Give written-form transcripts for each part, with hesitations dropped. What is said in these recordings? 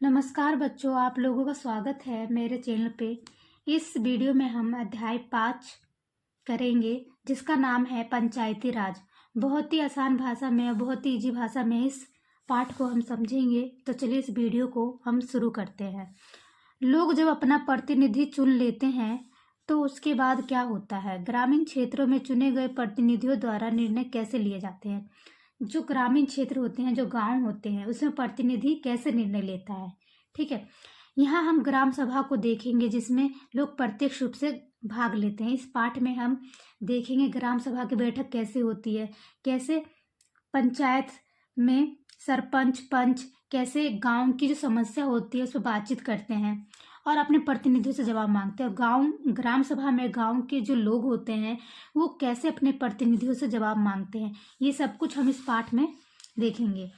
नमस्कार बच्चों, आप लोगों का स्वागत है मेरे चैनल पे। इस वीडियो में हम अध्याय 5 करेंगे जिसका नाम है पंचायती राज। बहुत ही आसान भाषा में और बहुत ही इजी भाषा में इस पाठ को हम समझेंगे। तो चलिए इस वीडियो को हम शुरू करते हैं। लोग जब अपना प्रतिनिधि चुन लेते हैं तो उसके बाद क्या होता है? ग्रामीण क्षेत्रों में चुने गए प्रतिनिधियों द्वारा निर्णय कैसे लिए जाते हैं? जो ग्रामीण क्षेत्र होते हैं, जो गांव होते हैं, उसमें प्रतिनिधि कैसे निर्णय लेता है। ठीक है, यहाँ हम ग्राम सभा को देखेंगे जिसमें लोग प्रत्यक्ष रूप से भाग लेते हैं। इस पाठ में हम देखेंगे ग्राम सभा की बैठक कैसे होती है, कैसे पंचायत में सरपंच पंच कैसे गांव की जो समस्या होती है उस पर बातचीत करते हैं और अपने प्रतिनिधियों से जवाब मांगते हैं। ग्राम सभा में गांव के जो लोग होते हैं वो कैसे अपने प्रतिनिधियों से जवाब मांगते हैं, ये सब कुछ हम इस पाठ में देखेंगे।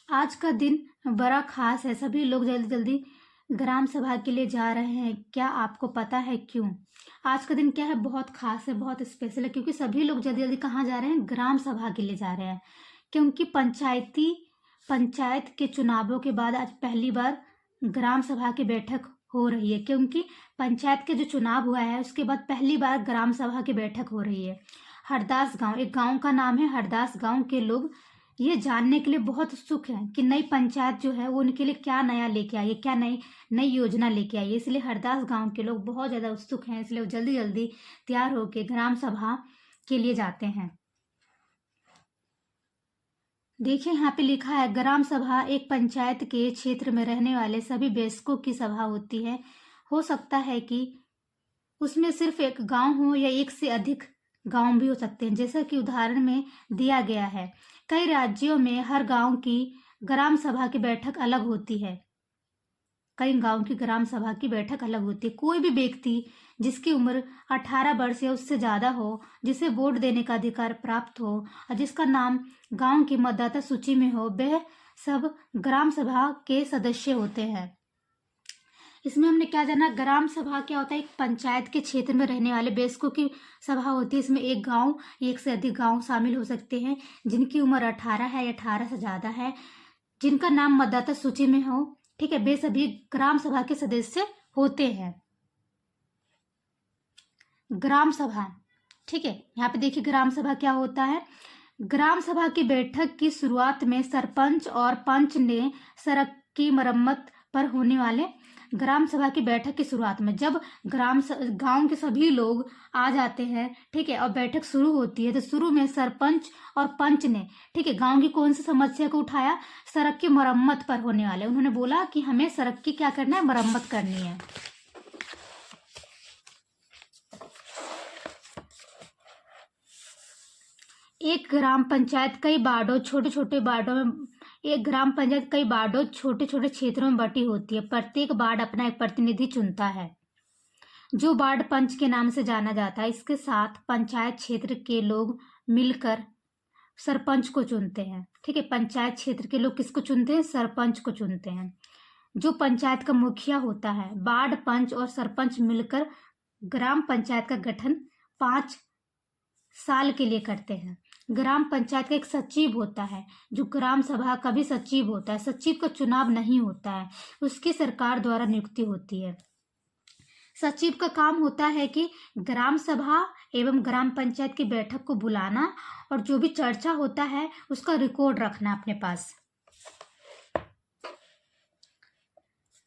आज का दिन बड़ा खास है। सभी लोग जल्दी जल्दी ग्राम सभा के लिए जा रहे हैं। क्या आपको पता है क्यों? आज का दिन क्या है, बहुत खास है, बहुत स्पेशल है, क्योंकि सभी लोग जल्दी जल्दी कहाँ जा रहे हैं? ग्राम सभा के लिए जा रहे हैं। क्योंकि पंचायत के चुनावों के बाद आज पहली बार ग्राम सभा की बैठक हो रही है। क्योंकि पंचायत के जो चुनाव हुआ है उसके बाद पहली बार ग्राम सभा की बैठक हो रही है। हरदास गांव, एक गांव का नाम है हरदास, गांव के लोग ये जानने के लिए बहुत उत्सुक हैं कि नई पंचायत जो है वो उनके लिए क्या नया लेके आई है, क्या नई योजना लेके आई है। इसलिए हरदास गांव के लोग बहुत ज़्यादा उत्सुक हैं, इसलिए वो जल्दी जल्दी तैयार होकर ग्राम सभा के लिए जाते हैं। देखिए यहाँ पे लिखा है, ग्राम सभा एक पंचायत के क्षेत्र में रहने वाले सभी वयस्कों की सभा होती है। हो सकता है कि उसमें सिर्फ एक गांव हो या एक से अधिक गांव भी हो सकते हैं, जैसा कि उदाहरण में दिया गया है। कई राज्यों में हर गांव की ग्राम सभा की बैठक अलग होती है। कई गांव की ग्राम सभा की बैठक अलग होती है। कोई भी व्यक्ति जिसकी उम्र 18 वर्ष या उससे ज़्यादा हो, जिसे वोट देने का अधिकार प्राप्त हो और जिसका नाम गांव की मतदाता सूची में हो, वह सब ग्राम सभा के सदस्य होते हैं। इसमें हमने क्या जाना, ग्राम सभा क्या होता है? एक पंचायत के क्षेत्र में रहने वाले वयस्कों की सभा होती है। इसमें एक गांव, एक से अधिक गांव शामिल हो सकते हैं जिनकी उम्र 18 है या 18 से ज़्यादा है, जिनका नाम मतदाता सूची में हो। ठीक है, वे सभी ग्राम सभा के सदस्य होते हैं। ग्राम सभा, ठीक है, यहाँ पे देखिए ग्राम सभा क्या होता है। ग्राम सभा की बैठक की शुरुआत में सरपंच और पंच ने सड़क की मरम्मत पर होने वाले ग्राम सभा की बैठक की शुरुआत में जब गांव के सभी लोग आ जाते हैं, ठीक है, और बैठक शुरू होती है, तो शुरू में सरपंच और पंच ने, ठीक है, गांव की कौन सी समस्या को उठाया? सड़क की मरम्मत पर होने वाले। उन्होंने बोला कि हमें सड़क की क्या करना है? मरम्मत करनी है। एक ग्राम पंचायत कई वार्डों, छोटे छोटे वार्डों में एक ग्राम पंचायत कई वार्डों, छोटे छोटे क्षेत्रों में बटी होती है। प्रत्येक वार्ड अपना एक प्रतिनिधि चुनता है जो वार्ड पंच के नाम से जाना जाता है। इसके साथ पंचायत क्षेत्र के लोग मिलकर सरपंच को चुनते हैं। ठीक है, पंचायत क्षेत्र के लोग किसको चुनते हैं? सरपंच को चुनते हैं, जो पंचायत का मुखिया होता है। वार्ड पंच और सरपंच मिलकर ग्राम पंचायत का गठन 5 साल के लिए करते हैं। ग्राम पंचायत का एक सचिव होता है जो ग्राम सभा का भी सचिव होता है। सचिव का चुनाव नहीं होता है, उसकी सरकार द्वारा नियुक्ति होती है। सचिव का काम होता है कि ग्राम सभा एवं ग्राम पंचायत की बैठक को बुलाना और जो भी चर्चा होता है उसका रिकॉर्ड रखना अपने पास।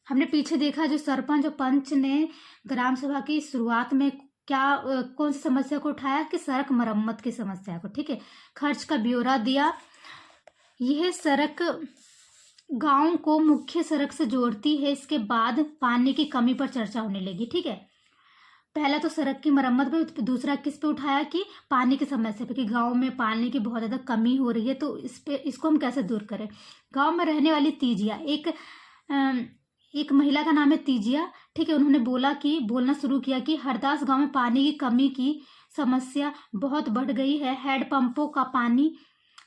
हमने पीछे देखा जो सरपंच और पंच ने ग्राम सभा की शुरुआत में कौन सी समस्या को उठाया? कि सड़क मरम्मत की समस्या को। ठीक है, खर्च का ब्यौरा दिया। यह सड़क गांव को मुख्य सड़क से जोड़ती है। इसके बाद पानी की कमी पर चर्चा होने लगी। ठीक है, पहला तो सड़क की मरम्मत पे, दूसरा किस पे उठाया? कि पानी की समस्या पे, कि गांव में पानी की बहुत ज्यादा कमी हो रही है, तो इसको हम कैसे दूर करें। गांव में रहने वाली तीजिया, एक महिला का नाम है तीजिया। ठीक है, उन्होंने बोलना शुरू किया कि हरदास गांव में पानी की कमी की समस्या बहुत बढ़ गई है। हैंडपंपों का पानी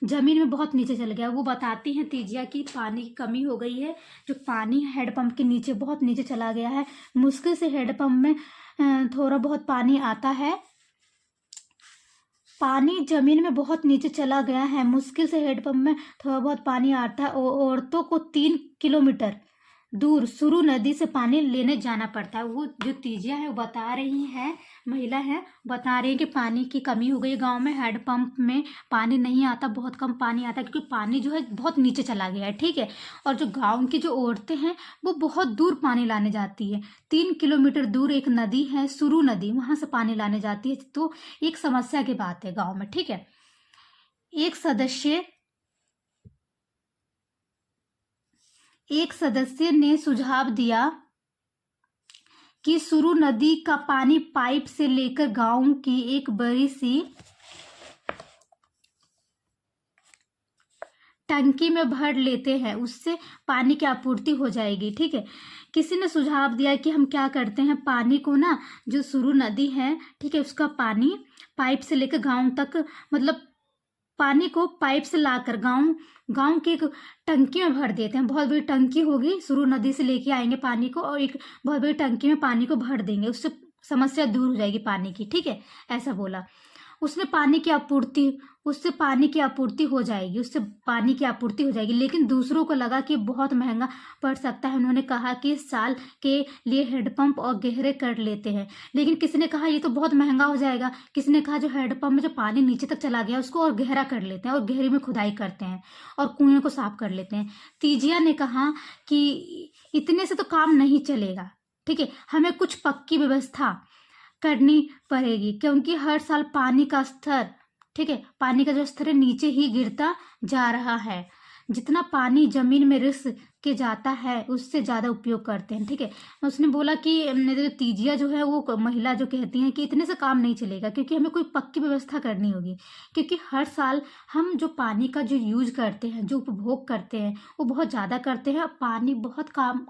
जमीन में बहुत नीचे चल गया। वो बताती हैं तीजिया की पानी की कमी हो गई है, जो पानी हैंडपंप के नीचे बहुत नीचे चला गया है। मुश्किल से हैंडपंप में थोड़ा बहुत पानी आता है। पानी जमीन में बहुत नीचे चला गया है, मुश्किल से हैंडपंप में थोड़ा बहुत पानी आता है। औरतों को 3 किलोमीटर दूर सुरु नदी से पानी लेने जाना पड़ता है। वो जो तीजिया है वो बता रही है, महिला है, बता रही है कि पानी की कमी हो गई गांव में, हैंडपंप में पानी नहीं आता, बहुत कम पानी आता है क्योंकि पानी जो है बहुत नीचे चला गया है। ठीक है। और जो गांव की जो औरतें हैं वो बहुत दूर पानी लाने जाती है। 3 किलोमीटर दूर एक नदी है सुरु नदी, वहां से पानी लाने जाती है। तो एक समस्या की बात है गाँव में। ठीक है। एक सदस्य ने सुझाव दिया कि सुरु नदी का पानी पाइप से लेकर गांव की एक बड़ी सी टंकी में भर लेते हैं, उससे पानी की आपूर्ति हो जाएगी। ठीक है। किसी ने सुझाव दिया कि हम क्या करते हैं, पानी को ना, जो सुरु नदी है, ठीक है, उसका पानी पाइप से लेकर गांव तक, मतलब पानी को पाइप से लाकर गांव की एक टंकी में भर देते हैं। बहुत बड़ी टंकी होगी, सुरु नदी से लेके आएंगे पानी को और एक बहुत बड़ी टंकी में पानी को भर देंगे, उससे समस्या दूर हो जाएगी पानी की। ठीक है। ऐसा बोला। उससे पानी की आपूर्ति हो जाएगी। लेकिन दूसरों को लगा कि बहुत महंगा पड़ सकता है। उन्होंने कहा कि इस साल के लिए हेडपंप और गहरे कर लेते हैं। लेकिन किसी ने कहा ये तो बहुत महंगा हो जाएगा। किसी ने कहा जो हेडपंप में जो पानी नीचे तक चला गया उसको और गहरा कर लेते हैं और गहरे में खुदाई करते हैं और कुएं को साफ कर लेते हैं। तीजिया ने कहा कि इतने से तो काम नहीं चलेगा। ठीक है। हमें कुछ पक्की व्यवस्था करनी पड़ेगी क्योंकि हर साल पानी का स्तर, ठीक है, पानी का जो स्तर है नीचे ही गिरता जा रहा है। जितना पानी जमीन में रिस के जाता है उससे ज्यादा उपयोग करते हैं। ठीक है। उसने बोला कि जो तीजिया जो है वो महिला जो कहती हैं कि इतने से काम नहीं चलेगा क्योंकि हमें कोई पक्की व्यवस्था करनी होगी, क्योंकि हर साल हम जो पानी का जो यूज करते हैं, जो उपभोग करते हैं, वो बहुत ज्यादा करते हैं। पानी बहुत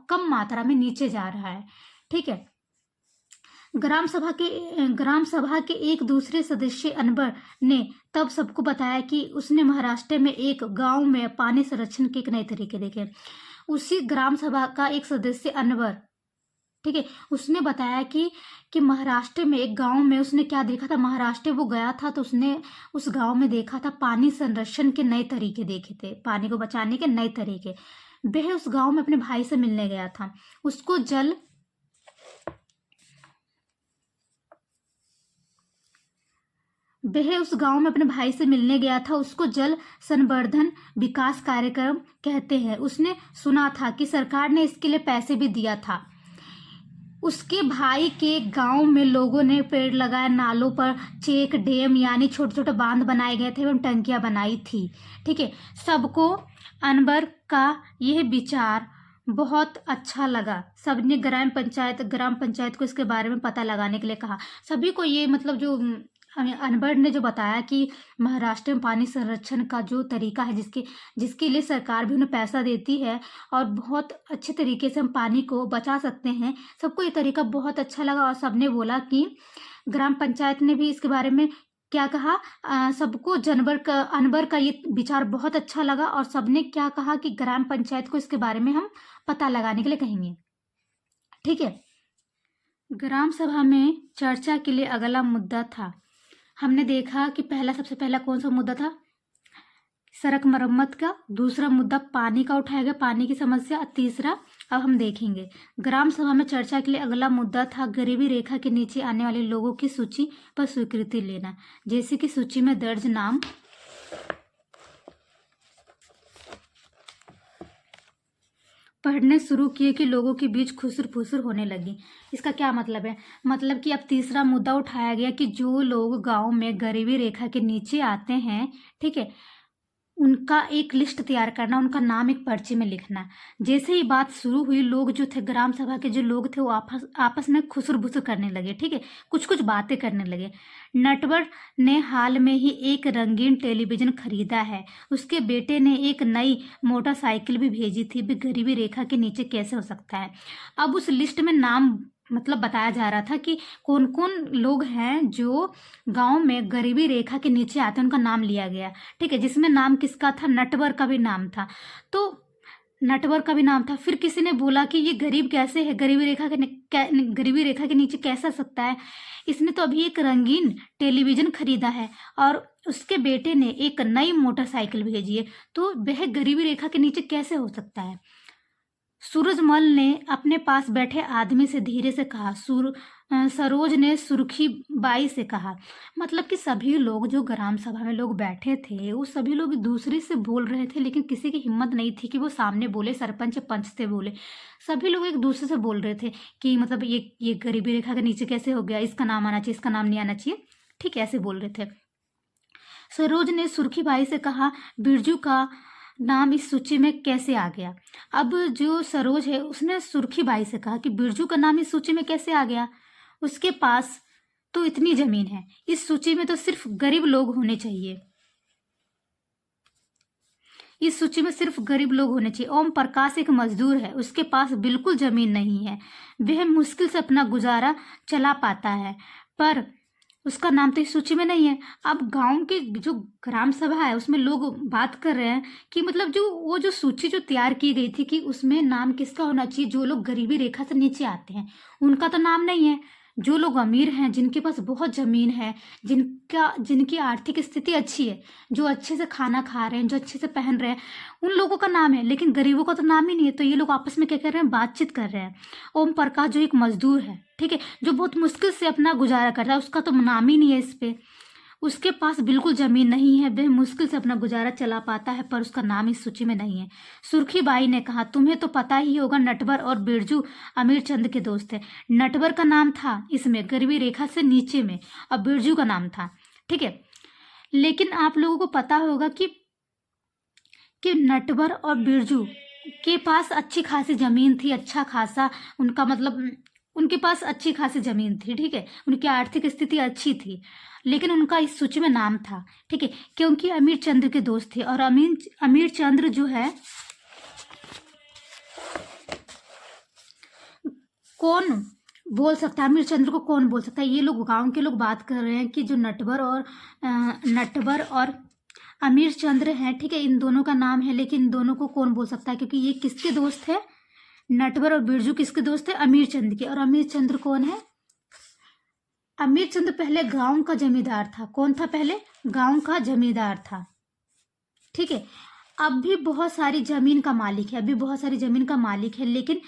कम मात्रा में नीचे जा रहा है। ठीक है। ग्राम सभा के एक दूसरे सदस्य अनवर ने तब सबको बताया कि उसने महाराष्ट्र में एक गांव में पानी संरक्षण के एक नए तरीके देखे। उसी ग्राम सभा का एक सदस्य अनवर, ठीक है, उसने बताया कि महाराष्ट्र में एक गांव में उसने क्या देखा था। महाराष्ट्र वो गया था तो उसने उस गांव में देखा था पानी संरक्षण के नए तरीके देखे थे, पानी को बचाने के नए तरीके। वह उस गांव में अपने भाई से मिलने गया था। उसको जल संवर्धन विकास कार्यक्रम कहते हैं। उसने सुना था कि सरकार ने इसके लिए पैसे भी दिया था। उसके भाई के गांव में लोगों ने पेड़ लगाए, नालों पर चेक डैम यानी छोटे छोटे बांध बनाए गए थे एवं टंकियां बनाई थी। ठीक है। सबको अनवर का यह विचार बहुत अच्छा लगा। सबने ग्राम पंचायत को इसके बारे में पता लगाने के लिए कहा। सभी को ये, मतलब जो अनवर ने जो बताया कि महाराष्ट्र में पानी संरक्षण का जो तरीका है, जिसके लिए सरकार भी उन्हें पैसा देती है और बहुत अच्छे तरीके से हम पानी को बचा सकते हैं, सबको ये तरीका बहुत अच्छा लगा। और सबने बोला कि ग्राम पंचायत ने भी इसके बारे में क्या कहा, सबको अनवर का ये विचार बहुत अच्छा लगा और सबने क्या कहा कि ग्राम पंचायत को इसके बारे में हम पता लगाने के लिए कहेंगे। ठीक है। ग्राम सभा में चर्चा के लिए अगला मुद्दा था, हमने देखा कि सबसे पहला कौन सा मुद्दा था, सड़क मरम्मत का। दूसरा मुद्दा पानी का उठाया गया, पानी की समस्या। तीसरा अब हम देखेंगे ग्राम सभा में चर्चा के लिए अगला मुद्दा था गरीबी रेखा के नीचे आने वाले लोगों की सूची पर स्वीकृति लेना। जैसे कि सूची में दर्ज नाम पढ़ने शुरू किए कि लोगों के बीच खुसर फुसर होने लगी। इसका क्या मतलब है, मतलब कि अब तीसरा मुद्दा उठाया गया कि जो लोग गांव में गरीबी रेखा के नीचे आते हैं, ठीक है, उनका एक लिस्ट तैयार करना, उनका नाम एक पर्ची में लिखना। जैसे ही बात शुरू हुई, लोग जो थे, ग्राम सभा के जो लोग थे, वो आपस में खुसर भुसर करने लगे। ठीक है। कुछ बातें करने लगे। नटवर ने हाल में ही एक रंगीन टेलीविजन खरीदा है, उसके बेटे ने एक नई मोटरसाइकिल भी भेजी थी, भी गरीबी रेखा के नीचे कैसे हो सकता है। अब उस लिस्ट में नाम, मतलब बताया जा रहा था कि कौन कौन लोग हैं जो गांव में गरीबी रेखा के नीचे आते हैं, उनका नाम लिया गया। ठीक है। जिसमें नाम किसका था, नटवर का भी नाम था। तो नटवर का भी नाम था। फिर किसी ने बोला कि ये गरीब कैसे है, गरीबी रेखा के नीचे कैसा सकता है, इसने तो अभी एक रंगीन टेलीविजन खरीदा है और उसके बेटे ने एक नई मोटरसाइकिल भेजी है, तो वह गरीबी रेखा के नीचे कैसे हो सकता है। सूरजमल ने अपने पास बैठे आदमी से धीरे से कहा। सरोज ने सुर्खी बाई से कहा। मतलब कि सभी लोग जो ग्राम सभा में लोग बैठे थे वो सभी लोग दूसरे से बोल रहे थे, लेकिन किसी की हिम्मत नहीं थी कि वो सामने बोले, सरपंच पंच से बोले। सभी लोग एक दूसरे से बोल रहे थे कि मतलब ये गरीबी रेखा के नीचे कैसे हो गया, इसका नाम आना चाहिए, इसका नाम नहीं आना चाहिए, ठीक है, ऐसे बोल रहे थे। सरोज ने सुर्खी बाई से कहा, बिरजू का नाम इस सूची में कैसे आ गया। अब जो सरोज है उसने सुर्खी बाई से कहा कि बिरजू का नाम इस सूची में कैसे आ गया, उसके पास तो इतनी जमीन है, इस सूची में तो सिर्फ गरीब लोग होने चाहिए, इस सूची में सिर्फ गरीब लोग होने चाहिए। ओम प्रकाश एक मजदूर है, उसके पास बिल्कुल जमीन नहीं है, वह मुश्किल से अपना गुजारा चला पाता है, पर उसका नाम तो इस सूची में नहीं है। अब गांव के जो ग्राम सभा है उसमें लोग बात कर रहे हैं कि मतलब जो सूची जो तैयार की गई थी कि उसमें नाम किसका होना चाहिए, जो लोग गरीबी रेखा से नीचे आते हैं उनका तो नाम नहीं है। जो लोग अमीर हैं, जिनके पास बहुत जमीन है, जिनकी आर्थिक स्थिति अच्छी है, जो अच्छे से खाना खा रहे हैं, जो अच्छे से पहन रहे हैं, उन लोगों का नाम है, लेकिन गरीबों का तो नाम ही नहीं है। तो ये लोग आपस में क्या कर रहे हैं, बातचीत कर रहे हैं। ओम प्रकाश जो एक मजदूर है, ठीक है, जो बहुत मुश्किल से अपना गुजारा कर रहा है, उसका तो नाम ही नहीं है इस पे, उसके पास बिल्कुल जमीन नहीं है, वह मुश्किल से अपना गुजारा चला पाता है, पर उसका नाम इस सूची में नहीं है। सुर्खी बाई ने कहा, तुम्हें तो पता ही होगा नटवर और बिरजू अमीर चंद के दोस्त है। नटवर का नाम था इसमें गरीबी रेखा से नीचे में और बिरजू का नाम था, ठीक है, लेकिन आप लोगों को पता होगा कि नटवर और बिरजू के पास अच्छी खासी जमीन थी, अच्छा खासा उनका मतलब उनके पास अच्छी खासी जमीन थी, ठीक है, उनकी आर्थिक स्थिति अच्छी थी, लेकिन उनका इस सूची में नाम था, ठीक है, क्योंकि अमीर चंद्र के दोस्त थे। और अमीर चंद्र जो है, कौन बोल सकता है अमीर चंद्र को, कौन बोल सकता है। ये लोग गांव के लोग बात कर रहे हैं कि जो नटवर और अमीर चंद्र हैं, ठीक है, इन दोनों का नाम है, लेकिन इन दोनों को कौन बोल सकता है, क्योंकि ये किसके दोस्त है, नटवर और बिरजू किसके दोस्त है, अमीर चंद्र के। और अमीर चंद्र कौन है, अमीर चंद्र पहले गांव का जमींदार था। कौन था पहले, गांव का जमींदार था, ठीक है, अब भी बहुत सारी जमीन का मालिक है, अभी बहुत सारी जमीन का मालिक है, लेकिन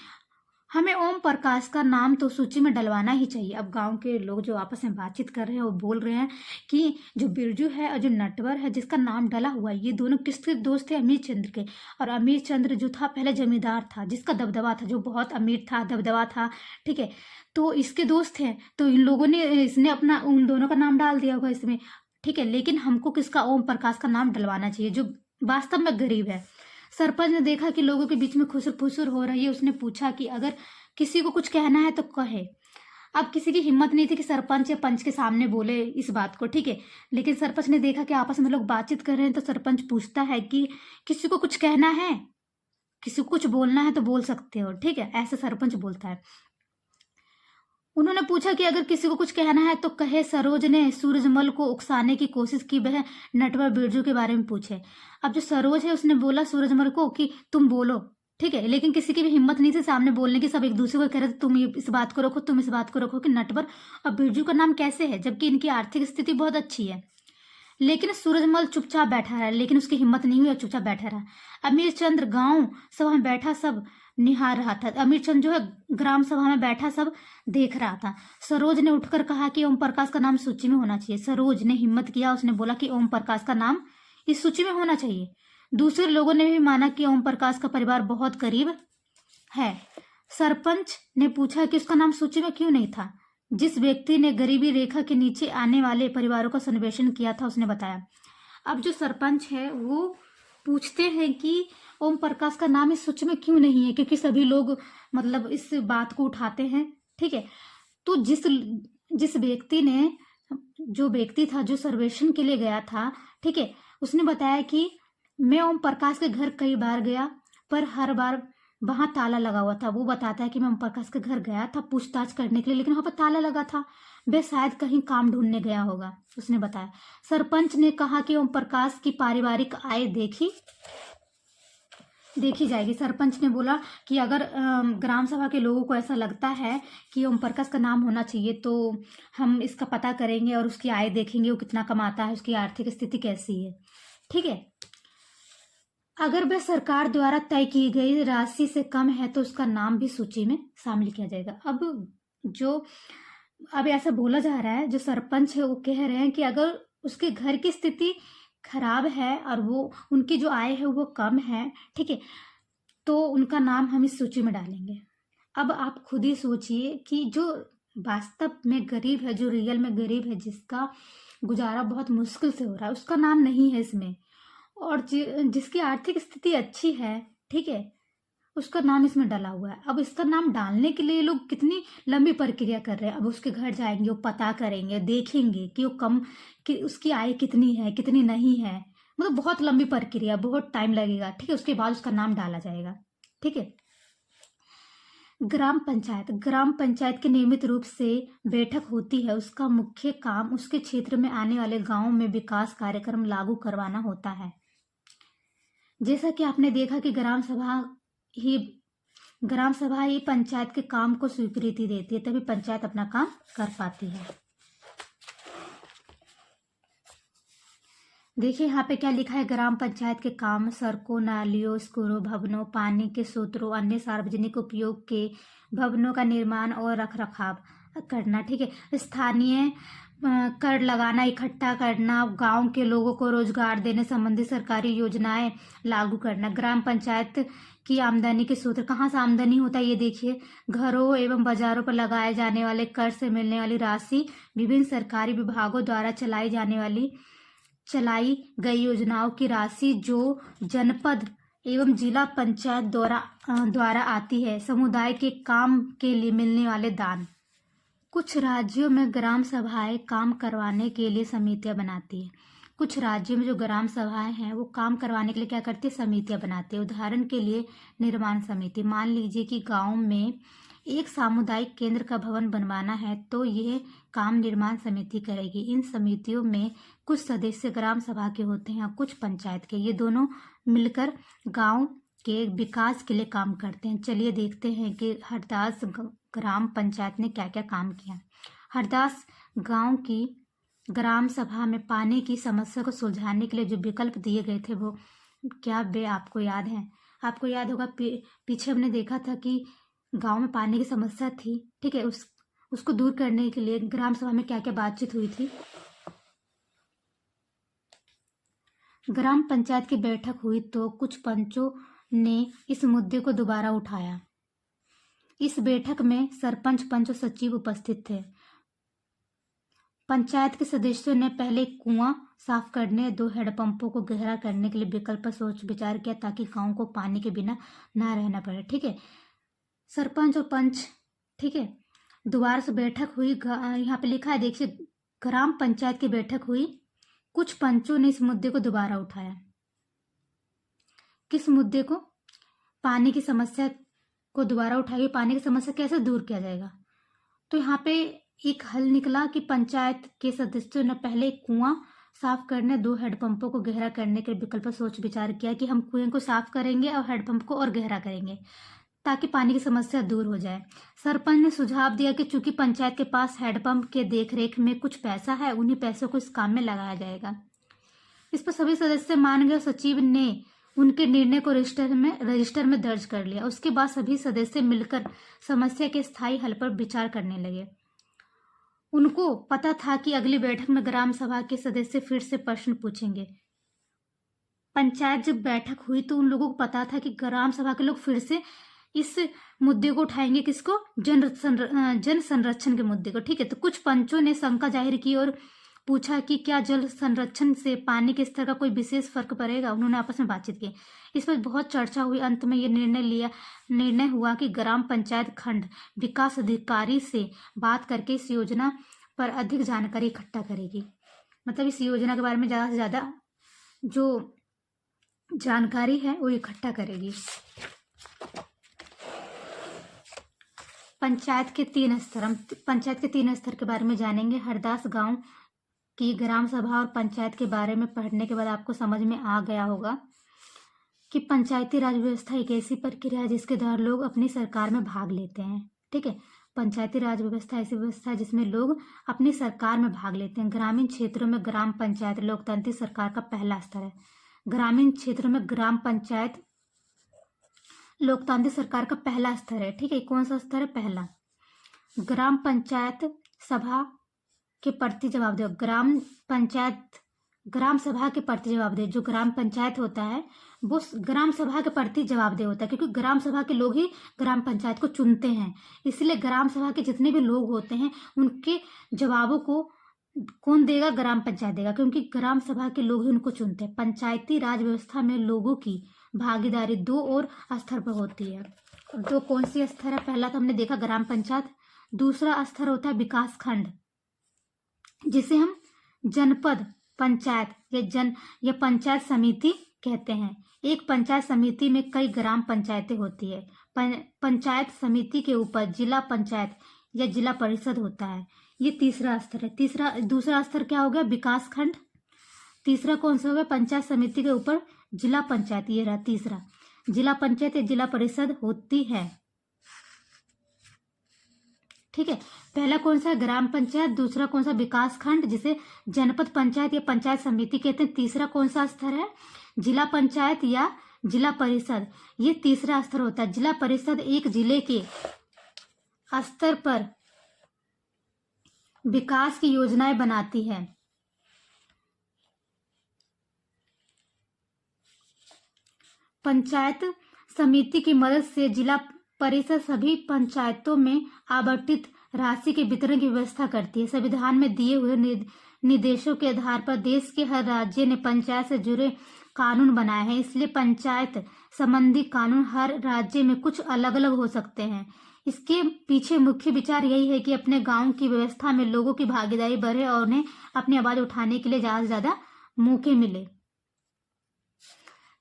हमें ओम प्रकाश का नाम तो सूची में डलवाना ही चाहिए। अब गांव के लोग जो आपस में बातचीत कर रहे हैं वो बोल रहे हैं कि जो बिरजू है और जो नटवर है जिसका नाम डला हुआ है, ये दोनों किसके दोस्त थे, अमीर चंद्र के। और अमीर चंद्र जो था पहले जमींदार था, जिसका दबदबा था, जो बहुत अमीर था, दबदबा था, ठीक है, तो इसके दोस्त हैं, तो इन लोगों ने इसने अपना उन दोनों का नाम डाल दिया होगा इसमें, ठीक है, लेकिन हमको किसका, ओम प्रकाश का नाम डलवाना चाहिए जो वास्तव में गरीब है। सरपंच ने देखा कि लोगों के बीच में खुसर फुसर हो रही है, उसने पूछा कि अगर किसी को कुछ कहना है तो कहे। अब किसी की हिम्मत नहीं थी कि सरपंच या पंच के सामने बोले इस बात को, ठीक है, लेकिन सरपंच ने देखा कि आपस में लोग बातचीत कर रहे हैं, तो सरपंच पूछता है कि किसी को कुछ कहना है, किसी को कुछ बोलना है तो बोल सकते हो, ठीक है, ऐसे सरपंच बोलता है। उन्होंने पूछा कि अगर किसी को कुछ कहना है तो कहे। सरोज ने सूरजमल को उकसाने की कोशिश की, वह नटवर बिरजू के बारे में पूछे। अब जो सरोज है उसने बोला सूरजमल को कि तुम बोलो, ठीक है, लेकिन किसी की भी हिम्मत नहीं थी सामने बोलने की, सब एक दूसरे को कह रहे थे तुम इस बात को रखो, तुम इस बात को रखो कि नटवर और बिरजू का नाम कैसे है, जबकि इनकी आर्थिक स्थिति बहुत अच्छी है। लेकिन सूरजमल चुपचाप बैठा रहा, लेकिन उसकी हिम्मत नहीं हुई और चुपचाप बैठा रहा। अमीर चंद्र गांव सभा में बैठा सब निहार रहा था। अमीर चंद जो है ग्राम सभा में बैठा सब देख रहा था। सरोज ने उठकर कहा कि ओम प्रकाश का नाम सूची में होना चाहिए। सरोज ने हिम्मत किया, उसने बोला कि ओम प्रकाश का नाम इस सूची में होना चाहिए। दूसरे लोगों ने भी माना कि ओम प्रकाश का परिवार बहुत गरीब है। सरपंच ने पूछा कि उसका नाम सूची में क्यों नहीं था। जिस व्यक्ति ने गरीबी रेखा के नीचे आने वाले परिवारों का सर्वेक्षण किया था उसने बताया। अब जो सरपंच है वो पूछते हैं कि ओम प्रकाश का नाम इस सूची में क्यों नहीं है, क्योंकि सभी लोग मतलब इस बात को उठाते हैं, ठीक है। तो जिस व्यक्ति ने, जो व्यक्ति था जो सर्वेक्षण के लिए गया था, ठीक है, उसने बताया कि मैं ओम प्रकाश के घर कई बार गया, पर हर बार वहां ताला लगा हुआ था। वो बताता है कि मैं ओम प्रकाश के घर गया था पूछताछ करने के लिए, लेकिन वहां पर ताला लगा था, वे शायद कहीं काम ढूंढने गया होगा, उसने बताया। सरपंच ने कहा कि ओम प्रकाश की पारिवारिक आय देखी। देखी जाएगी। सरपंच ने बोला कि अगर ग्राम सभा के लोगों को ऐसा लगता है कि ओम प्रकाश का नाम होना चाहिए तो हम इसका पता करेंगे और उसकी आय देखेंगे, वो कितना कमाता है, उसकी आर्थिक स्थिति कैसी है। ठीक है, अगर वह सरकार द्वारा तय की गई राशि से कम है तो उसका नाम भी सूची में शामिल किया जाएगा। अब ऐसा बोला जा रहा है, जो सरपंच है वो कह रहे हैं कि अगर उसके घर की स्थिति खराब है और वो उनकी जो आय है वो कम है, ठीक है, तो उनका नाम हम इस सूची में डालेंगे। अब आप खुद ही सोचिए कि जो वास्तव में गरीब है, जो रियल में गरीब है, जिसका गुजारा बहुत मुश्किल से हो रहा है, उसका नाम नहीं है इसमें, और जिसकी आर्थिक स्थिति अच्छी है, ठीक है, उसका नाम इसमें डाला हुआ है। अब इसका नाम डालने के लिए लोग कितनी लंबी प्रक्रिया कर रहे हैं। अब उसके घर जाएंगे, वो पता करेंगे, देखेंगे कि वो कम कि उसकी आय कितनी है, कितनी नहीं है, मतलब बहुत लंबी प्रक्रिया, बहुत टाइम लगेगा। ठीक है, उसके बाद उसका नाम डाला जाएगा। ठीक है, ग्राम पंचायत की नियमित रूप से बैठक होती है। उसका मुख्य काम उसके क्षेत्र में आने वाले गांवों में विकास कार्यक्रम लागू करवाना होता है। जैसा कि आपने देखा कि ग्राम सभा ही पंचायत के काम को स्वीकृति देती है, तभी पंचायत अपना काम कर पाती है। देखिए यहाँ पे क्या लिखा है, ग्राम पंचायत के काम सड़कों, नालियों, स्कूलों, भवनों, पानी के स्रोतों, अन्य सार्वजनिक उपयोग के भवनों का निर्माण और रखरखाव करना। ठीक है, स्थानीय कर लगाना, इकट्ठा करना, गांव के लोगों को रोजगार देने संबंधी सरकारी योजनाएं लागू करना। ग्राम पंचायत की आमदनी के स्रोत, कहाँ से आमदनी होता है ये देखिए, घरों एवं बाजारों पर लगाए जाने वाले कर से मिलने वाली राशि, विभिन्न सरकारी विभागों द्वारा चलाई गई योजनाओं की राशि जो जनपद एवं जिला पंचायत द्वारा आती है, समुदाय के काम के लिए मिलने वाले दान। कुछ राज्यों में ग्राम सभाएं काम करवाने के लिए समितियां बनाती है। कुछ राज्यों में जो ग्राम सभाएं हैं वो काम करवाने के लिए क्या करती है, समितियां बनाती है। उदाहरण के लिए निर्माण समिति, मान लीजिए कि गांव में एक सामुदायिक केंद्र का भवन बनवाना है तो यह काम निर्माण समिति करेगी। इन समितियों में कुछ सदस्य ग्राम सभा के होते हैं और कुछ पंचायत के। ये दोनों मिलकर गांव के विकास के लिए काम करते हैं। चलिए देखते हैं कि हरदास ग्राम पंचायत ने क्या क्या काम किया। हरदास गांव की ग्राम सभा में पानी की समस्या को सुलझाने के लिए जो विकल्प दिए गए थे वो क्या वे आपको याद है? आपको याद होगा पीछे हमने देखा था कि गांव में पानी की समस्या थी। ठीक है, उसको दूर करने के लिए ग्राम सभा में क्या क्या बातचीत हुई थी। ग्राम पंचायत की बैठक हुई तो कुछ पंचों ने इस मुद्दे को दोबारा उठाया। इस बैठक में सरपंच, पंच और सचिव उपस्थित थे। पंचायत के सदस्यों ने पहले कुआं साफ करने, 2 हैंडपंपों को गहरा करने के लिए विकल्प पर सोच विचार किया ताकि गांव को पानी के बिना ना रहना पड़े। ठीक है, सरपंच और पंच, ठीक है, दोबारा से बैठक हुई। यहाँ पे लिखा है, देखिए, ग्राम पंचायत की बैठक हुई, कुछ पंचों ने इस मुद्दे को दोबारा उठाया। किस मुद्दे को? पानी की समस्या को दोबारा उठाई। पानी की समस्या कैसे दूर किया जाएगा? तो यहाँ पे एक हल निकला कि पंचायत के सदस्यों ने पहले कुआं साफ करने, 2 हैंडपंपों को गहरा करने के विकल्प पर सोच विचार किया कि हम कुएं को साफ करेंगे और हैंडपंप को और गहरा करेंगे ताकि पानी की समस्या दूर हो जाए। सरपंच ने सुझाव दिया कि चूंकि पंचायत के पास हैंडपंप के देखरेख में कुछ पैसा है, उन्हीं पैसों को इस काम में लगाया जाएगा। इस पर सभी सदस्य मान गए। सचिव ने उनके निर्णय को रजिस्टर में दर्ज कर लिया। उसके बाद सभी सदस्य मिलकर समस्या के स्थायी हल पर विचार करने लगे। उनको पता था कि अगली बैठक में ग्राम सभा के सदस्य फिर से प्रश्न पूछेंगे। पंचायत जब बैठक हुई तो उन लोगों को पता था कि ग्राम सभा के लोग फिर से इस मुद्दे को उठाएंगे। किसको? जन संरक्षण के मुद्दे को। ठीक है, तो कुछ पंचों ने शंका जाहिर की और पूछा कि क्या जल संरक्षण से पानी के स्तर का कोई विशेष फर्क पड़ेगा। उन्होंने आपस में बातचीत की, इस पर बहुत चर्चा हुई। अंत में ये निर्णय हुआ कि ग्राम पंचायत खंड विकास अधिकारी से बात करके इस योजना पर अधिक जानकारी इकट्ठा करेगी। मतलब इस योजना के बारे में ज़्यादा से ज़्यादा जो जानकारी है वो इकट्ठा करेगी। पंचायत के 3 स्तर, हम पंचायत के 3 स्तर के बारे में जानेंगे। हरदास गांव की ग्राम सभा और पंचायत के बारे में पढ़ने के बाद आपको समझ में आ गया होगा कि पंचायती राज व्यवस्था एक ऐसी प्रक्रिया है जिसके द्वारा लोग अपनी सरकार में भाग लेते हैं। ठीक है, पंचायती राज व्यवस्था ऐसी व्यवस्था है जिसमें लोग अपनी सरकार में भाग लेते हैं। ग्रामीण क्षेत्रों में ग्राम पंचायत लोकतांत्रिक सरकार का पहला स्तर है। ग्रामीण क्षेत्रों में ग्राम पंचायत लोकतांत्रिक सरकार का पहला स्तर है। ठीक है, कौन सा स्तर है? पहला। ग्राम पंचायत सभा के प्रति जवाबदेह। ग्राम सभा के प्रति जवाबदेह। जो ग्राम पंचायत होता है वो ग्राम सभा के प्रति जवाबदेह होता है, क्योंकि ग्राम सभा के लोग ही ग्राम पंचायत को चुनते हैं। इसलिए ग्राम सभा के जितने भी लोग होते हैं उनके जवाबों को कौन देगा? ग्राम पंचायत देगा, क्योंकि ग्राम सभा के लोग ही उनको चुनते हैं। पंचायती राज व्यवस्था में लोगों की भागीदारी 2 और स्तर पर होती है। दो कौन सी स्तर है? पहला तो हमने देखा ग्राम पंचायत, दूसरा स्तर होता है विकास खंड, जिसे हम जनपद पंचायत या पंचायत समिति कहते हैं। एक पंचायत समिति में कई ग्राम पंचायतें होती है। पंचायत समिति के ऊपर जिला पंचायत या जिला परिषद होता है। ये तीसरा स्तर है। दूसरा स्तर क्या हो गया? विकास खंड। तीसरा कौन सा हो गया? पंचायत समिति के ऊपर जिला पंचायत। ये रहा तीसरा। जिला पंचायत या जिला परिषद होती है। ठीक है, पहला कौन सा? ग्राम पंचायत। दूसरा कौन सा? विकास खंड, जिसे जनपद पंचायत या पंचायत समिति कहते हैं। तीसरा कौन सा स्तर है? जिला पंचायत या जिला परिषद। ये तीसरा स्तर होता है। जिला परिषद एक जिले के स्तर पर विकास की योजनाएं बनाती है। पंचायत समिति की मदद से जिला परिषद सभी पंचायतों में आवंटित राशि के वितरण की व्यवस्था करती है। संविधान में दिए हुए निर्देशों के आधार पर देश के हर राज्य ने पंचायत से जुड़े कानून बनाए हैं। इसलिए पंचायत संबंधी कानून हर राज्य में कुछ अलग अलग हो सकते हैं। इसके पीछे मुख्य विचार यही है कि अपने गांव की व्यवस्था में लोगों की भागीदारी बढ़े और उन्हें अपनी आवाज उठाने के लिए ज्यादा से ज्यादा मौके मिले।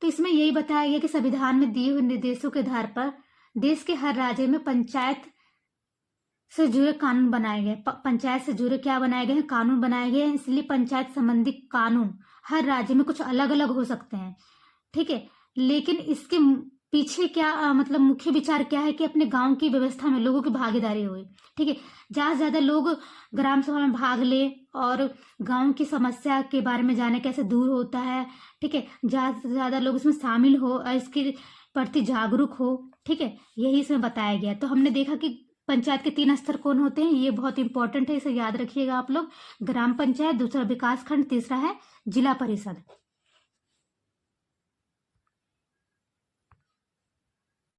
तो इसमें यही बताया गया कि संविधान में दिए हुए निर्देशों के आधार पर देश के हर राज्य में पंचायत से जुड़े कानून बनाए गए। पंचायत से जुड़े क्या बनाए गए हैं? कानून बनाए गए हैं। इसलिए पंचायत संबंधी कानून हर राज्य में कुछ अलग अलग हो सकते हैं। ठीक है, लेकिन इसके पीछे क्या मतलब मुख्य विचार क्या है? कि अपने गांव की व्यवस्था में लोगों की भागीदारी हुई। ठीक है, ज्यादा से ज्यादा लोग ग्राम सभा में भाग ले और गांव की समस्या के बारे में जाने कैसे दूर होता है। ठीक है, ज्यादा से ज्यादा लोग इसमें शामिल हो और इसके प्रति जागरूक हो। ठीक है, यही इसमें बताया गया। तो हमने देखा कि पंचायत के 3 स्तर कौन होते हैं, ये बहुत इंपॉर्टेंट है, इसे याद रखिएगा आप लोग। ग्राम पंचायत, दूसरा विकास खंड, तीसरा है जिला परिषद।